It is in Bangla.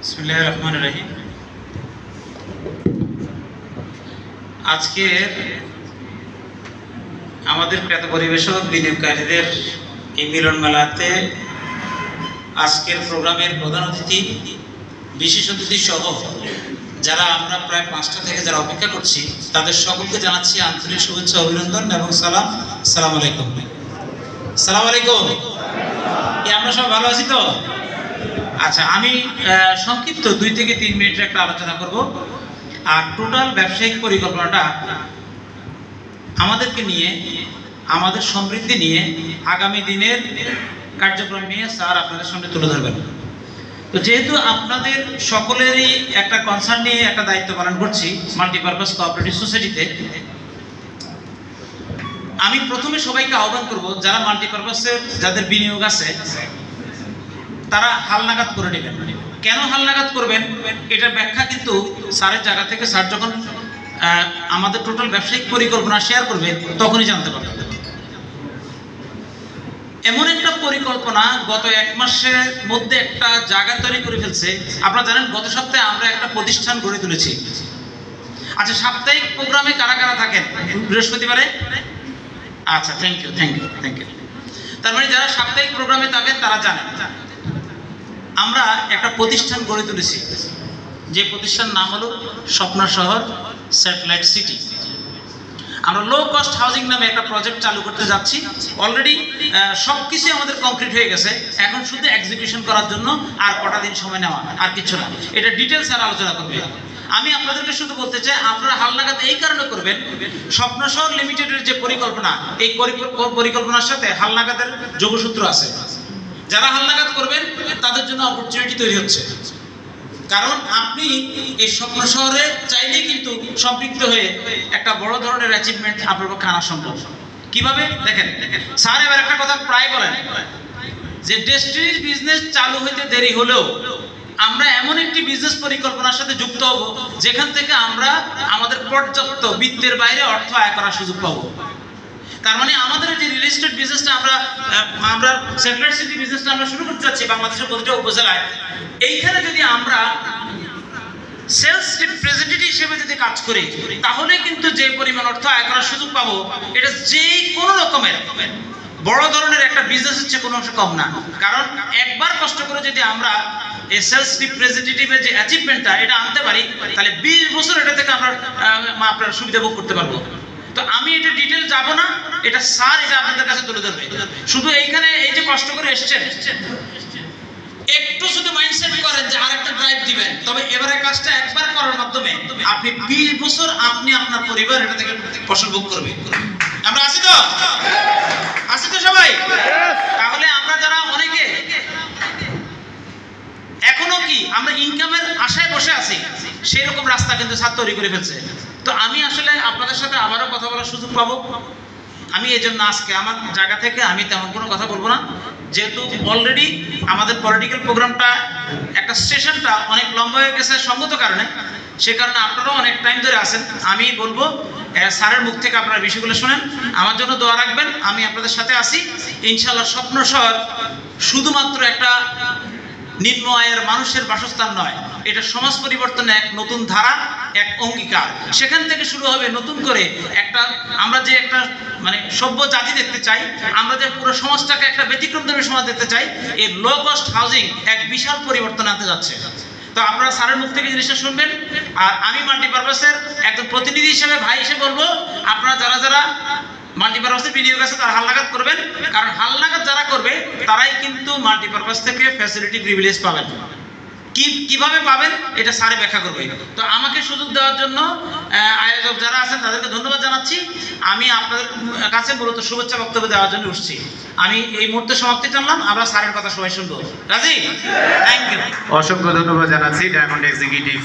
বিসমিল্লাহির রহমানির রহিম। আজকে আমাদের ক্রেতা পরিবেশক বিনিয়োগকারীদের এই মিলন মেলাতে আজকের প্রোগ্রামের প্রধান অতিথি, বিশেষ অতিথি সহ যারা আমরা প্রায় 5টা থেকে যারা অপেক্ষা করছি, তাদের সকলকে জানাচ্ছি আন্তরিক শুভেচ্ছা, অভিনন্দন এবং সালাম। আসসালামু আলাইকুম। আসসালামু আলাইকুম। আমরা সব ভালো আছি তো? আচ্ছা, আমি সংক্ষিপ্ত 2 থেকে 3 মিনিটের একটা আলোচনা করব। আর টোটাল ব্যবসায়িক পরিকল্পনাটা আমাদেরকে নিয়ে, আমাদের সমৃদ্ধি নিয়ে, আগামী দিনের কার্যক্রম নিয়ে স্যার আপনাদের সামনে তুলে ধরবেন। তো যেহেতু আপনাদের সকলেরই একটা কনসার্ন নিয়ে একটা দায়িত্ব পালন করছি মাল্টিপারপাস কোঅপারেটিভ সোসাইটিতে, আমি প্রথমে সবাইকে আহ্বান করব, যারা মাল্টিপারপাসের যাদের বিনিয়োগ আছে তারা হালনাগাদ করে নেবেন। কেন হালনাগাদ করবেন এটার ব্যাখ্যা কিন্তু স্যারের জায়গা থেকে স্যার যখন আমাদের টোটাল ব্যবসায়িক পরিকল্পনা শেয়ার করবে তখনই জানতে পারবেন। এমন একটা পরিকল্পনা গত 1 মাসের মধ্যে একটা জায়গা তৈরি করে ফেলছে। আপনারা জানেন গত সপ্তাহে আমরা একটা প্রতিষ্ঠান গড়ে তুলেছি। আচ্ছা, সাপ্তাহিক প্রোগ্রামে কারা কারা থাকেন বৃহস্পতিবারে? আচ্ছা, থ্যাংক ইউ। তার মানে যারা সাপ্তাহিক প্রোগ্রামে থাকেন তারা জানেন আমরা একটা প্রতিষ্ঠান গড়ে তুলেছি, যে প্রতিষ্ঠান নাম হলো স্বপ্ন শহর স্যাটেলাইট সিটি। আমরা লো কস্ট হাউজিং নামে একটা প্রজেক্ট চালু করতে যাচ্ছি। অলরেডি সবকিছু আমাদের কমপ্লিট হয়ে গেছে, এখন শুধু এক্সিকিউশন করার জন্য আর কটা দিন সময় নেওয়া, আর কিছু না। এটা ডিটেলস আর আলোচনা করবে। আমি আপনাদেরকে শুধু বলতে চাই, আপনারা হালনাগাদ এই কারণে করবেন, স্বপ্ন শহর লিমিটেডের যে পরিকল্পনা, এই পরিকল্পনার সাথে হালনাগাদের যোগসূত্র আছে। যারা হালনাগাদ করবেন তাদের জন্য অপরচুনিটি তৈরি হচ্ছে। কারণ আপনি এই স্বপ্ন শহরে চাইলেই কিন্তু সম্পৃক্ত হয়ে একটা বড় ধরনের অ্যাচিভমেন্ট আপনার পক্ষে আনা সম্ভব। কিভাবে দেখেন, স্যার এবার একটা কথা প্রায় বলেন যে ডেস্টিনির বিজনেস চালু হইতে দেরি হলেও আমরা এমন একটি বিজনেস পরিকল্পনার সাথে যুক্ত হব যেখান থেকে আমরা আমাদের পর্যাপ্ত বিত্তের বাইরে অর্থ আয় করার সুযোগ পাবো। তার মানে আমাদের যে রিয়েল এস্টেট বিজনেসটা আমরা স্যাটেলাইট সিটি বিজনেসটা আমরা শুরু করতে যাচ্ছি বাংলাদেশের প্রতিটা উপজেলায়, এইখানে যদি আমরা সেলস রিপ্রেজেন্টেটিভ হিসেবে যদি কাজ করি তাহলে কিন্তু যে পরিমাণ অর্থ আয় করার সুযোগ পাবো, এটা যে কোনো রকমের বড় ধরনের একটা বিজনেসের চেয়ে কোনো অংশ কম না। কারণ একবার কষ্ট করে যদি আমরা এই সেলস রিপ্রেজেন্টেটিভের যে অ্যাচিভমেন্টটা এটা আনতে পারি, তাহলে 20 বছর এটা থেকে আমরা আপনার সুবিধা ভোগ করতে পারবো। তো আমি এটা ডিটেল যাব না, এটা স্যার এটা আপনাদের কাছে তুলে ধরবে। শুধু এইখানে এই যে কষ্ট করে এসেছেন, একটু শুধু মাইন্ডসেট করেন যে আরেকটা ড্রাইভ দিবেন, তবে এবারে কাজটা একবার করার মাধ্যমে আপনি 20 বছর আপনি আপনার পরিবার এটা থেকে ফসল ভোগ করবে। আমরা আছি তো? আছি তো সবাই? তাহলে আমরা যারা অনেকে এখনো কি আমরা ইনকামের আশায় বসে আছি, সেই রকম রাস্তা কিন্তু স্যার তৈরি করে ফেলছে। তো আমি আসলে আপনাদের সাথে আবারও কথা বলার সুযোগ পাবো। আমি এই জন্য আজকে আমার জায়গা থেকে আমি তেমন কোনো কথা বলবো না, যেহেতু অলরেডি আমাদের পলিটিক্যাল প্রোগ্রামটা একটা সেশনটা অনেক লম্বা হয়ে গেছে সঙ্গত কারণে। সে কারণে আপনারাও অনেক টাইম ধরে আছেন। আমি বলবো স্যারের মুখ থেকে আপনারা বিষয়গুলো শোনেন, আমার জন্য দোয়া রাখবেন। আমি আপনাদের সাথে আছি ইনশাআল্লাহ। স্বপ্ন শহর শুধুমাত্র একটা নিম্ন আয়ের মানুষের বাসস্থান নয়, এটা সমাজ পরিবর্তনের এক নতুন ধারা, এক অঙ্গীকার। সেখান থেকে শুরু হবে নতুন করে একটা, আমরা যে একটা মানে সভ্য জাতি দেখতে চাই, আমরা যে পুরো সমাজটাকে একটা ব্যতিক্রমধর্মী সমাজ দেখতে চাই, এই লো কস্ট হাউজিং এক বিশাল পরিবর্তন আনতে যাচ্ছে। তো আপনারা স্যারের মুখ থেকে জিনিসটা শুনবেন। আর আমি মাল্টিপারপাসের একজন প্রতিনিধি হিসেবে, ভাই হিসেবে বলবো, আপনারা যারা যারা মাল্টিপারপাসের বিনিয়োগ আছে তারা হালনাগাদ করবেন। কারণ হালনাগাদ যারা করবে তারাই কিন্তু মাল্টিপারপাস থেকে ফ্যাসিলিটি প্রিভিলেজ পাবেন। কিভাবে পাবেন এটা স্যারে ব্যাখ্যা করবে। তো আমাকে সুযোগ দেওয়ার জন্য আয়োজক যারা আছেন তাদেরকে ধন্যবাদ জানাচ্ছি। আমি আপনাদের কাছে মূলত শুভেচ্ছা বক্তব্য দেওয়ার জন্য উঠছি। আমি এই মুহূর্তে সমাপ্তি জানলাম, আমরা স্যারের কথা সবাই শুনবো। রাজি? Thank you. অসংখ্য ধন্যবাদ জানাচ্ছি ডায়মন্ড এক্সিকিউটিভ